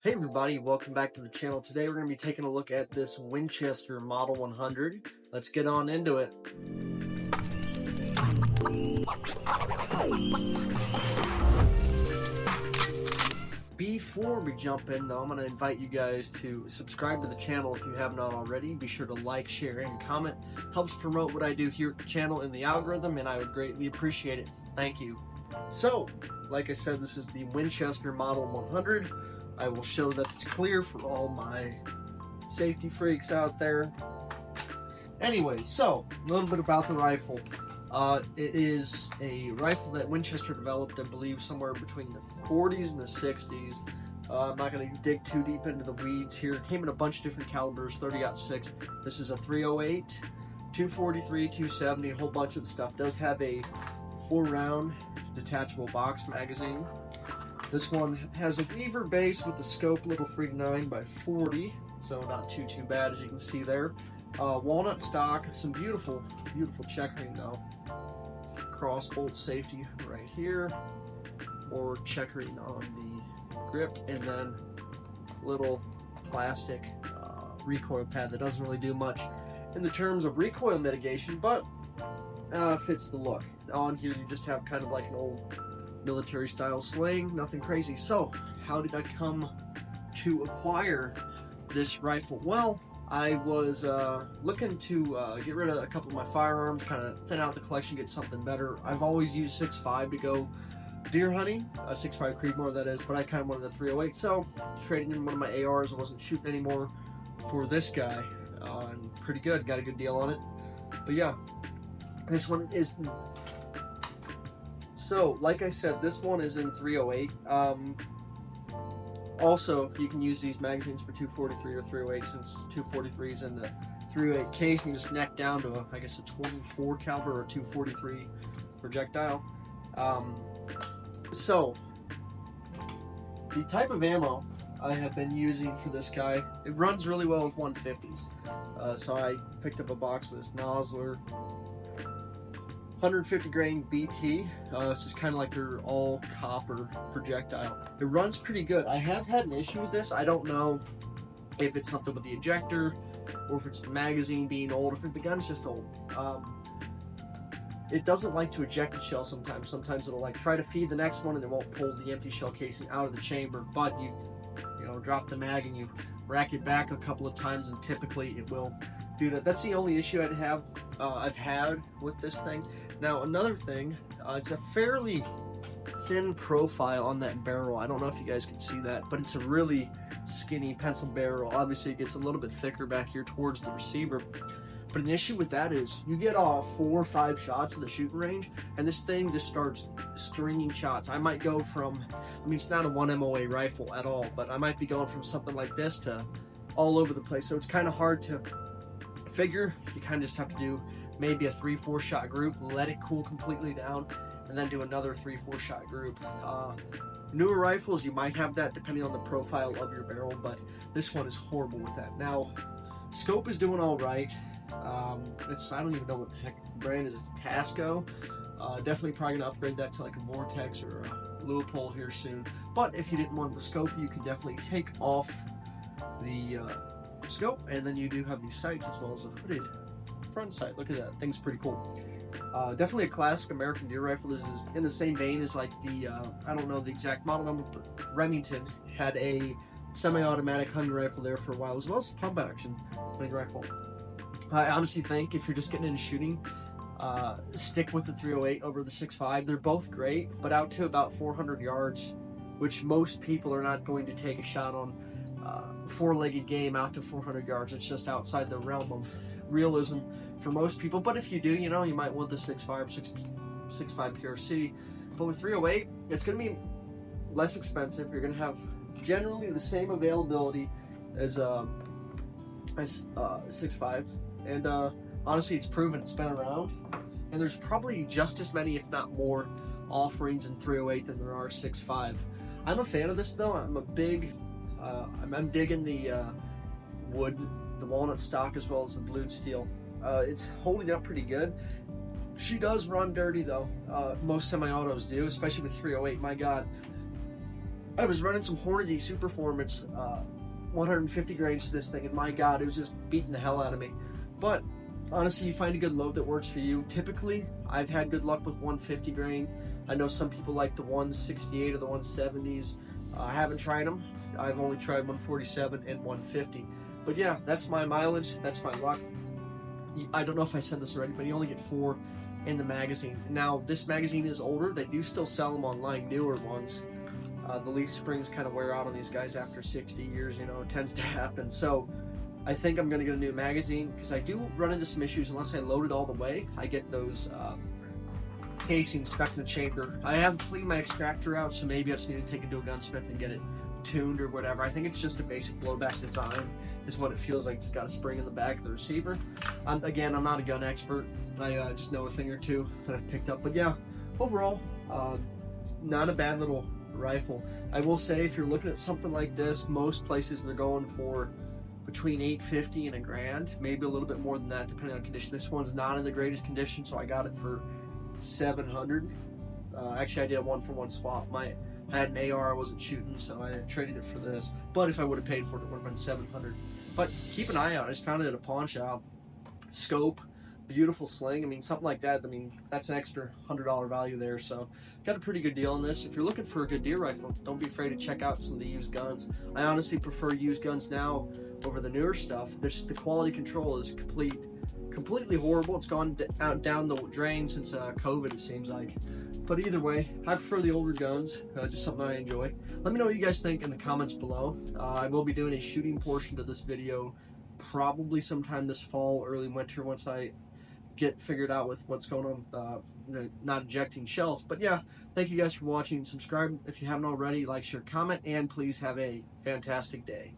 Hey everybody, welcome back to the channel. Today we're going to be taking a look at this Winchester Model 100. Let's get on into it. Before we jump in though, I'm going to invite you guys to subscribe to the channel if you have not already. Be sure to like, share, and comment. Helps promote what I do here at the channel in the algorithm, and I would greatly appreciate it. Thank you. So, like I said, this is the Winchester Model 100. I will show that it's clear for all my safety freaks out there. Anyway, so a little bit about the rifle. It is a rifle that Winchester developed, I believe, somewhere between the 40s and the 60s. I'm not going to dig too deep into the weeds here. It came in a bunch of different calibers, 30-06. This is a 308, 243, 270, a whole bunch of the stuff. It does have a 4-round detachable box magazine. This one has a lever base with the scope little 3-9 by 40, so not too bad, as you can see there. Walnut stock, some beautiful checkering though. Cross bolt safety right here, more checkering on the grip, and then little plastic recoil pad that doesn't really do much in the terms of recoil mitigation, but fits the look. On here you just have kind of like an old military style sling, nothing crazy. So how did I come to acquire this rifle? Well, I was looking to get rid of a couple of my firearms, kind of thin out the collection, get something better. I've always used 6.5 to go deer hunting, a 6.5 Creedmoor that is, but I kind of wanted a 308, so trading in one of my ARs. I wasn't shooting anymore for this guy, and pretty good, got a good deal on it. But yeah, this one is, so like I said, this one is in 308. Also, you can use these magazines for 243 or 308, since 243 is in the 308 case. You can just neck down to I guess a 24 caliber or 243 projectile. So the type of ammo I have been using for this guy, it runs really well with 150s. So I picked up a box of this Nosler 150 grain BT. This is kind of like their all copper projectile. It runs pretty good. I have had an issue with this. I don't know if it's something with the ejector or if it's the magazine being old, if the gun's just old. It doesn't like to eject the shell sometimes. Sometimes it'll like try to feed the next one and it won't pull the empty shell casing out of the chamber, but you know, drop the mag and you rack it back a couple of times and typically it will do that. That's the only issue I've had with this thing. Now another thing, it's a fairly thin profile on that barrel. I don't know if you guys can see that, but it's a really skinny pencil barrel. Obviously it gets a little bit thicker back here towards the receiver. But an issue with that is you get off 4 or 5 shots in the shooting range and this thing just starts stringing shots. I might go from, I mean, it's not a 1 MOA rifle at all, but I might be going from something like this to all over the place. So it's kind of hard to figure. You kind of just have to do maybe a 3-4 shot group, let it cool completely down, and then do another 3-4 shot group. Newer rifles, you might have that depending on the profile of your barrel, but this one is horrible with that. Now, scope is doing all right. I don't even know what the heck the brand is. It's Tasco. Definitely probably gonna upgrade that to like a Vortex or a Leupold here soon. But if you didn't want the scope, you can definitely take off the scope, and then you do have these sights as well as a hooded front sight. Look at that, thing's pretty cool. Definitely a classic American deer rifle. This is in the same vein as like the I don't know the exact model number, but Remington had a semi-automatic hunting rifle there for a while, as well as a pump action hunting rifle. I honestly think if you're just getting into shooting, stick with the 308 over the 6.5. They're both great, but out to about 400 yards, which most people are not going to take a shot on. 4-legged game out to 400 yards. It's just outside the realm of realism for most people. But if you do, you know, you might want the 6.5 or 6.5 PRC. But with 308, it's going to be less expensive. You're going to have generally the same availability as 6.5. And honestly, it's proven, it's been around, and there's probably just as many, if not more, offerings in 308 than there are 6.5. I'm a fan of this though. I'm a big, I'm digging the wood, the walnut stock, as well as the blued steel. It's holding up pretty good. She does run dirty though. Most semi-autos do, especially with 308. My God, I was running some Hornady Superformance 150 grains to this thing, and my God, it was just beating the hell out of me. But honestly, you find a good load that works for you. Typically, I've had good luck with 150 grain. I know some people like the 168 or the 170s. I haven't tried them. I've only tried 147 and 150. But yeah, that's my mileage. That's my luck. I don't know if I said this already, but you only get 4 in the magazine. Now, this magazine is older. They do still sell them online, newer ones. The leaf springs kind of wear out on these guys after 60 years, you know, it tends to happen. So I think I'm going to get a new magazine, because I do run into some issues unless I load it all the way. I get those casings stuck in the chamber. I haven't cleaned my extractor out, so maybe I just need to take it to a gunsmith and get it tuned or whatever. I think it's just a basic blowback design is what it feels like. It's got a spring in the back of the receiver. Again, I'm not a gun expert. I just know a thing or two that I've picked up. But yeah, overall, not a bad little rifle. I will say, if you're looking at something like this, most places they're going for between $850 and $1,000, maybe a little bit more than that depending on condition. This one's not in the greatest condition, so I got it for $700. Actually, I did a 1-for-1 swap. I had an AR I wasn't shooting, so I traded it for this. But if I would have paid for it, it would have been $700. But keep an eye out. I just found it at a pawn shop. Scope, beautiful sling. I mean, something like that. I mean, that's an extra $100 value there. So got a pretty good deal on this. If you're looking for a good deer rifle, don't be afraid to check out some of the used guns. I honestly prefer used guns now over the newer stuff. The quality control is completely horrible. It's gone down the drain since COVID, it seems like. But either way, I prefer the older guns, just something I enjoy. Let me know what you guys think in the comments below. I will be doing a shooting portion to this video probably sometime this fall, early winter, once I get figured out with what's going on, not ejecting shells. But yeah, thank you guys for watching. Subscribe if you haven't already, like, share, comment, and please have a fantastic day.